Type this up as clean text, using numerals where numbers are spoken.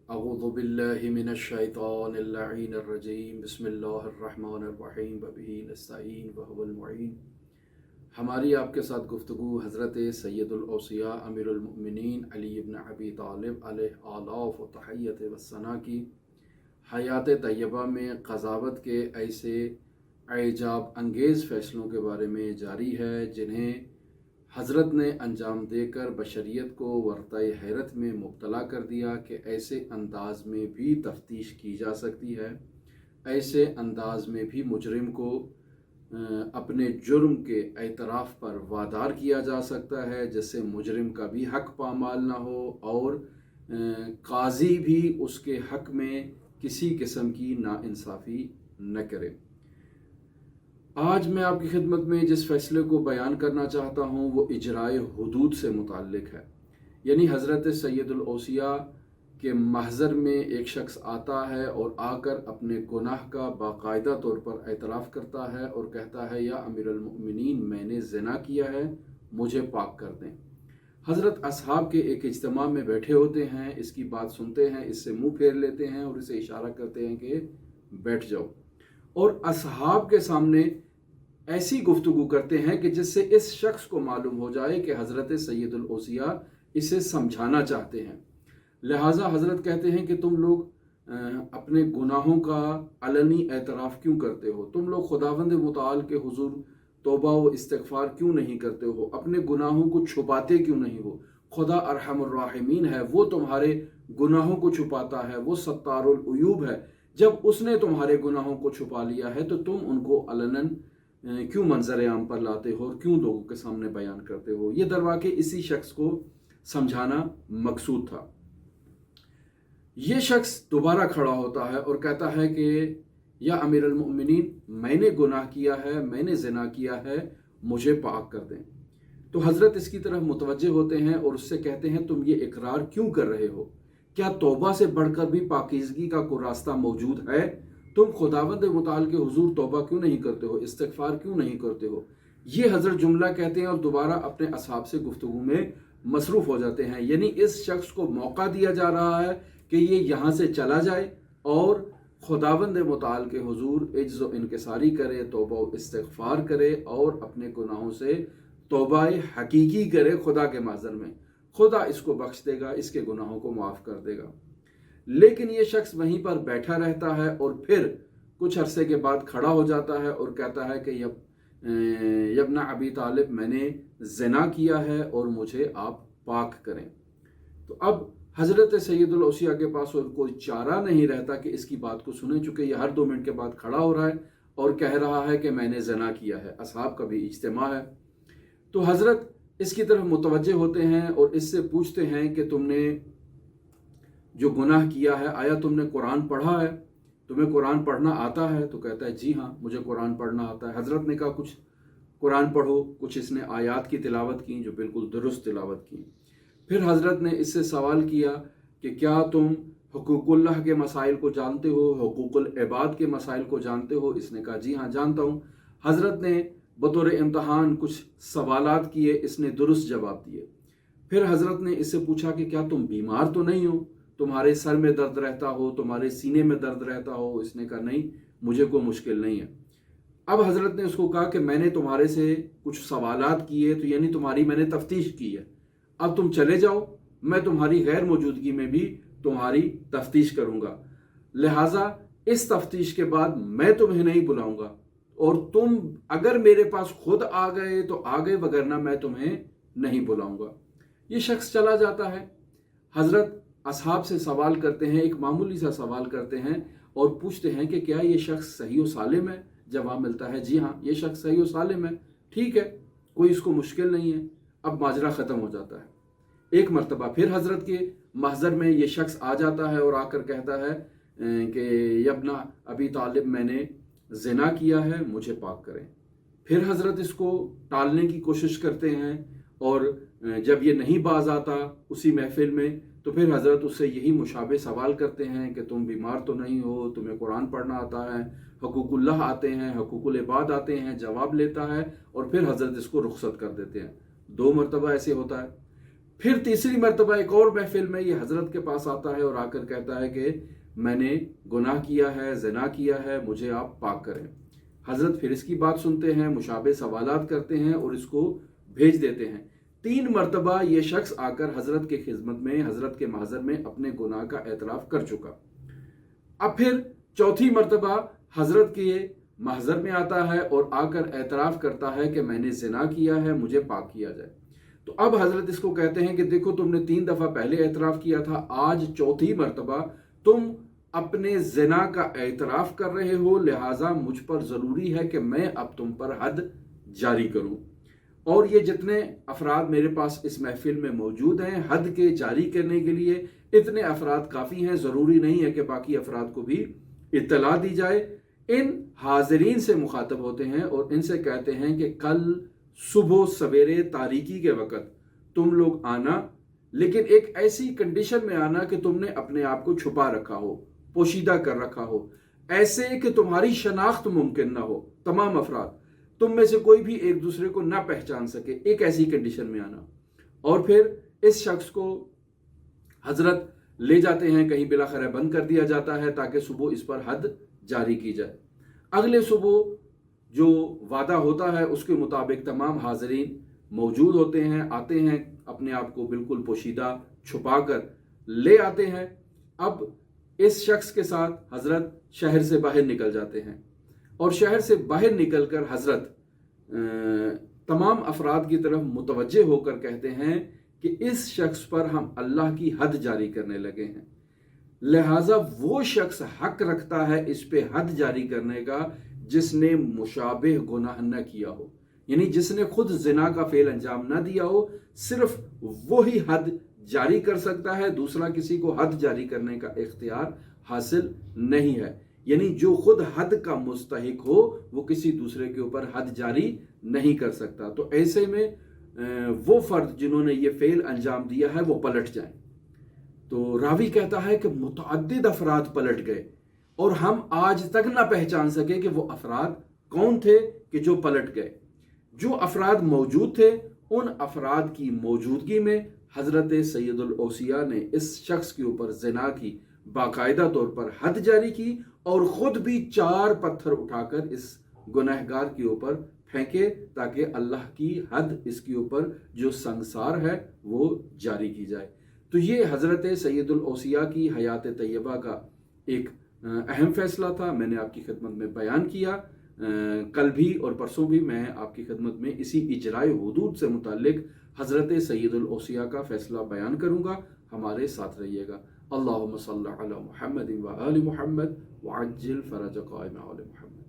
अऊज़ु बिल्लाहि मिनश शैतानिर लईनिर रजीम बिस्मिल्लाहिर रहमानिर रहीम व बिही नस्तईन व हुवल मुईन। हमारी आपके साथ गुफ्तगू हज़रत सैयदुल औसिया अमीरुल मोमिनीन अली इब्न अबी तालिब अलैहि आलाफ व तहय्यत व सना की हयात तय्यबा में क़ज़ावत के ऐसे एजाब अंगेज़ फ़ैसलों के बारे में जारी है जिन्हें हज़रत ने अंजाम देकर बशरियत को वर्ताए हैरत में मुब्तला कर दिया कि ऐसे अंदाज में भी तफ्तीश की जा सकती है, ऐसे अंदाज में भी मुजरिम को अपने जुर्म के एतराफ़ पर वादार किया जा सकता है जिससे मुजरिम का भी हक़ पामाल ना हो और काजी भी उसके हक़ में किसी किस्म की नाइंसाफ़ी न करे। आज मैं आपकी खिदमत में जिस फ़ैसले को बयान करना चाहता हूँ वो इजराए हुदूद से मुताल्लिक़ है। यानी हज़रत सैयदुल औसिया के महज़र में एक शख्स आता है और आकर अपने गुनाह का बाकायदा तौर पर एतराफ़ करता है और कहता है, या अमीरुल मोमिनीन, मैंने ज़िना किया है, मुझे पाक कर दें। हज़रत असहाब के एक इज्तिमा में बैठे होते हैं, इसकी बात सुनते हैं, इससे मुँह फेर लेते हैं और इसे इशारा करते हैं कि बैठ जाओ, और असहाब के सामने ऐसी गुफ्तगू करते हैं कि जिससे इस शख्स को मालूम हो जाए कि हज़रत सैयदुल औसिया इसे समझाना चाहते हैं। लिहाजा हज़रत कहते हैं कि तुम लोग अपने गुनाहों का अलनी एतराफ़ क्यों करते हो? तुम लोग खुदावंद मुताल के हुजूर तौबा व इस्तिग़फ़ार क्यों नहीं करते हो? अपने गुनाहों को छुपाते क्यों नहीं हो? खुदा अरहमुर राहिमीन है, वो तुम्हारे गुनाहों को छुपाता है, वो सत्तारुल उयूब है। जब उसने तुम्हारे गुनाहों को छुपा लिया है तो तुम उनको अलनन क्यों मंजर आम पर लाते हो और क्यों लोगों के सामने बयान करते हो? ये दरवाके इसी शख्स को समझाना मकसूद था। ये शख्स दोबारा खड़ा होता है और कहता है कि या अमीरुल मोमिनीन, मैंने गुनाह किया है, मैंने ज़िना किया है, मुझे पाक कर दें। तो हज़रत इसकी तरफ मुतवज्जे होते हैं और उससे कहते हैं, तुम ये इकरार क्यों कर रहे हो? क्या तौबा से बढ़कर भी पाकीज़गी का कोई रास्ता मौजूद है? तुम खुदावंद मुताल के हुजूर तौबा क्यों नहीं करते हो, इस्तिग़फ़ार क्यों नहीं करते हो? ये हज़रत जुमला कहते हैं और दोबारा अपने असहाब से गुफ्तगू में मसरूफ़ हो जाते हैं। यानी इस शख्स को मौका दिया जा रहा है कि ये यहाँ से चला जाए और खुदावंद मुताल के हुजूर इज्ज़ व इनकिसारी करे, तौबा व इस्तिग़फ़ार करे और अपने गुनाहों से तौबा हकीकी करे खुदा के महज़र में। खुदा इसको बख्श देगा, इसके गुनाहों को माफ़ कर देगा। लेकिन ये शख्स वहीं पर बैठा रहता है और फिर कुछ अरसे के बाद खड़ा हो जाता है और कहता है कि यब्ना अबी तालिब, मैंने ज़िना किया है और मुझे आप पाक करें। तो अब हज़रत सैयदुल औसिया के पास और कोई चारा नहीं रहता कि इसकी बात को सुने, चुके ये हर 2 मिनट के बाद खड़ा हो रहा है और कह रहा है कि मैंने ज़िना किया है। असहाब का भी इज्तिमा है। तो हज़रत इसकी तरफ मुतवज्जे होते हैं और इससे पूछते हैं कि तुमने जो गुनाह किया है, आया तुमने कुरान पढ़ा है? तुम्हें कुरान पढ़ना आता है? तो कहता है, जी हाँ, मुझे कुरान पढ़ना आता है। हज़रत ने कहा, कुछ कुरान पढ़ो। कुछ इसने आयात की तिलावत की जो बिल्कुल दुरुस्त तिलावत की। फिर हज़रत ने इससे सवाल किया कि क्या तुम हुकूकुल्लाह के मसाइल को जानते हो, हुकूकुल इबाद के मसाइल को जानते हो? इसने कहा, जी हाँ, जानता हूँ। हज़रत ने बतौर इम्तहान कुछ सवालात किए, इसने दुरुस्त जवाब दिए। फिर हज़रत ने इससे पूछा कि क्या तुम बीमार तो नहीं हो, तुम्हारे सर में दर्द रहता हो, तुम्हारे सीने में दर्द रहता हो? इसने कहा, नहीं, मुझे कोई मुश्किल नहीं है। अब हज़रत ने उसको कहा कि मैंने तुम्हारे से कुछ सवालात किए, तो यानी तुम्हारी मैंने तफ्तीश की है, अब तुम चले जाओ, मैं तुम्हारी गैर मौजूदगी में भी तुम्हारी तफ्तीश करूँगा। लिहाजा इस तफ्तीश के बाद मैं तुम्हें नहीं बुलाऊँगा और तुम अगर मेरे पास खुद आ गए तो आ गए, वगरना मैं तुम्हें नहीं बुलाऊँगा। ये शख्स चला जाता है। हज़रत असहाब से सवाल करते हैं, एक मामूली सा सवाल करते हैं और पूछते हैं कि क्या ये शख्स सही व सालिम है? जवाब मिलता है, जी हाँ, ये शख्स सही व सालिम है, ठीक है, कोई इसको मुश्किल नहीं है। अब माजरा ख़त्म हो जाता है। एक मरतबा फिर हज़रत के महज़र में ये शख्स आ जाता है और आकर कहता है कि यब्ना अबी तालिब, मैंने ज़िना किया है, मुझे पाक करें। फिर हज़रत इसको टालने की कोशिश करते हैं और जब ये नहीं बाज आता उसी महफिल में, तो फिर हज़रत उससे यही मुशाबे सवाल करते हैं कि तुम बीमार तो नहीं हो, तुम्हें कुरान पढ़ना आता है, हुकूकुल्लाह आते हैं, हुकूकुल इबाद आते हैं? जवाब लेता है और फिर हज़रत इसको रुखसत कर देते हैं। 2 मरतबा ऐसे होता है। फिर तीसरी मरतबा एक और महफिल में ये हज़रत के पास आता है और आकर कहता है कि मैंने गुनाह किया है, ज़िना किया है, मुझे आप पाक करें। हज़रत फिर इसकी बात सुनते हैं, मुशाबे सवालात करते हैं और इसको भेज देते हैं। 3 मरतबा ये शख्स आकर हज़रत के खिदमत में, हज़रत के महज़र में अपने गुनाह का एतराफ़ कर चुका। अब फिर चौथी मरतबा हज़रत के महज़र में आता है और आकर एतराफ़ करता है कि मैंने ज़िना किया है, मुझे पाक किया जाए। तो अब हज़रत इसको कहते हैं कि देखो, तुमने 3 दफ़ा पहले एतराफ़ किया था, आज चौथी मरतबा तुम अपने ज़िना का एतराफ़ कर रहे हो, लिहाजा मुझ पर ज़रूरी है कि मैं अब तुम पर हद जारी करूं। और ये जितने अफराद मेरे पास इस महफिल में मौजूद हैं, हद के जारी करने के लिए इतने अफराद काफ़ी हैं, ज़रूरी नहीं है कि बाकी अफराद को भी इत्तला दी जाए। इन हाज़रीन से मुखातब होते हैं और इनसे कहते हैं कि कल सुबह सवेरे तारीकी के वक़्त तुम लोग आना, लेकिन एक ऐसी कंडीशन में आना कि तुमने अपने आप को छुपा रखा हो, पोशीदा कर रखा हो, ऐसे कि तुम्हारी शनाख्त मुमकिन ना हो। तमाम अफराद, तुम में से कोई भी एक दूसरे को ना पहचान सके, एक ऐसी कंडीशन में आना। और फिर इस शख्स को हज़रत ले जाते हैं, कहीं बिलाखिर बंद कर दिया जाता है ताकि सुबह इस पर हद जारी की जाए। अगले सुबह जो वादा होता है उसके मुताबिक तमाम हाज़रीन मौजूद होते हैं, आते हैं, अपने आप को बिल्कुल पोशीदा छुपा कर ले आते हैं। अब इस शख्स के साथ हज़रत शहर से बाहर निकल जाते हैं और शहर से बाहर निकलकर हज़रत तमाम अफराद की तरफ मुतवज्जे होकर कहते हैं कि इस शख्स पर हम अल्लाह की हद जारी करने लगे हैं, लिहाजा वो शख्स हक रखता है इस पे हद जारी करने का जिसने मुशाबिह गुनाह न किया हो, यानी जिसने खुद जिना का फेल अंजाम न दिया हो, सिर्फ वो ही हद जारी कर सकता है, दूसरा किसी को हद जारी करने का इख्तियार हासिल नहीं है। यानी जो खुद हद का मुस्तहिक हो वो किसी दूसरे के ऊपर हद जारी नहीं कर सकता। तो ऐसे में वो फर्द जिन्होंने ये फेल अंजाम दिया है वो पलट जाएं। तो रावी कहता है कि मुतअद्दिद अफराद पलट गए और हम आज तक ना पहचान सके कि वो अफराद कौन थे कि जो पलट गए। जो अफराद मौजूद थे उन अफराद की मौजूदगी में हज़रत सैयदुल औसिया ने इस शख्स के ऊपर ज़िना की बाकायदा तौर पर हद जारी की और ख़ुद भी 4 पत्थर उठाकर इस गुनहगार के ऊपर फेंके ताकि अल्लाह की हद इसके ऊपर जो संसार है वो जारी की जाए। तो ये हज़रत सैयदुल औसिया की हयात तैयबा का एक अहम फ़ैसला था, मैंने आपकी खिदमत में बयान किया। कल भी और परसों भी मैं आपकी खिदमत में इसी इजराए हुदूद से मुताल्लिक हज़रत सैयदुल औसिया का फ़ैसला बयान करूँगा। हमारे साथ रहिएगा। अल्लाहुम्मा सल्ली अला मुहम्मद व आलि मुहम्मद व अज्जिल फ़रज क़ाइम आले मुहम्मद।